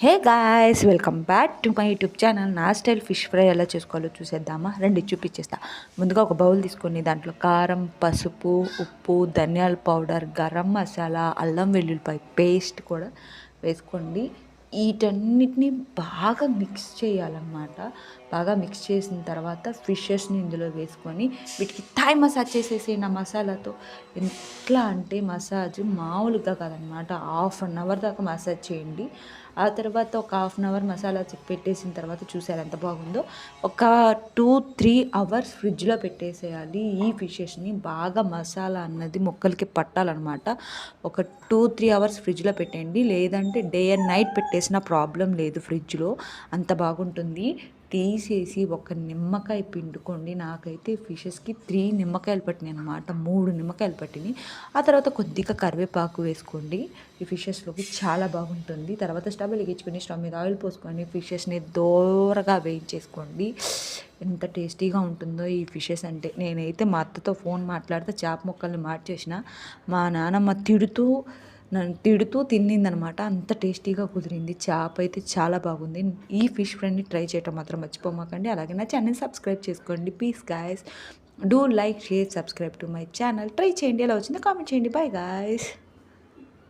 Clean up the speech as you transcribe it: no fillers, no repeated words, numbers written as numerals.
Hey guys, welcome back to my YouTube channel. నా style fish fry ఎలా చేసుకోవాలో చూసేద్దామా రండి, చూపించేస్తా. ముందుగా ఒక బౌల్ తీసుకొని దాంట్లో కారం, పసుపు, ఉప్పు, ధనియాల పౌడర్, గరం మసాలా, అల్లం వెల్లుల్లిపాయ పేస్ట్ కూడా వేసుకోండి. వీటన్నిటిని బాగా మిక్స్ చేయాలన్నమాట. బాగా మిక్స్ చేసిన తర్వాత ఫిషెస్ని ఇందులో వేసుకొని వీటికి థాయ్ మసాజ్ చేసేసి నా మసాలాతో. ఎట్లా అంటే మసాజ్ మామూలుగా కాదనమాట, హాఫ్ అన్ అవర్ దాకా మసాజ్ చేయండి. ఆ తర్వాత ఒక హాఫ్ అన్ అవర్ మసాలా పెట్టేసిన తర్వాత చూసారు ఎంత బాగుందో. ఒక 2-3 అవర్స్ ఫ్రిడ్జ్లో పెట్టేసేయాలి. ఈ ఫిషెస్ని బాగా మసాలా అన్నది మొక్కలకి పట్టాలన్నమాట. ఒక 2-3 అవర్స్ ఫ్రిడ్జ్లో పెట్టండి, లేదంటే డే అండ్ నైట్ పెట్టేసిన ప్రాబ్లం లేదు, ఫ్రిడ్జ్లో అంత బాగుంటుంది. తీసేసి ఒక నిమ్మకాయ పిండుకోండి. నాకైతే ఫిషెస్కి 3 నిమ్మకాయలు పట్టినాయి అనమాట, 3 నిమ్మకాయలు పట్టినాయి. ఆ తర్వాత కొద్దిగా కరివేపాకు వేసుకోండి, ఈ ఫిషెస్లోకి చాలా బాగుంటుంది. తర్వాత స్టవ్ వెలిగించుకొని స్టవ్ మీద ఆయిల్ పోసుకొని ఫిషెస్ని దోరగా వేయించేసుకోండి. ఎంత టేస్టీగా ఉంటుందో ఈ ఫిషెస్ అంటే. నేనైతే మా అత్తతో ఫోన్ మాట్లాడితే చేప ముక్కల్ని మార్చేసిన, మా నాన్నమ్మ నన్ను తిడుతూ తిన్నిందనమాట. అంత టేస్టీగా కుదిరింది. చేప అయితే చాలా బాగుంది. ఈ ఫిష్ ఫ్రైని ట్రై చేయటం మాత్రం మర్చిపోమాకండి. అలాగే నా ఛానల్ సబ్స్క్రైబ్ చేసుకోండి please guys. Do like, share, subscribe to my channel. Try చేయండి, ఎలా వచ్చిందో కామెంట్ చేయండి. Bye guys.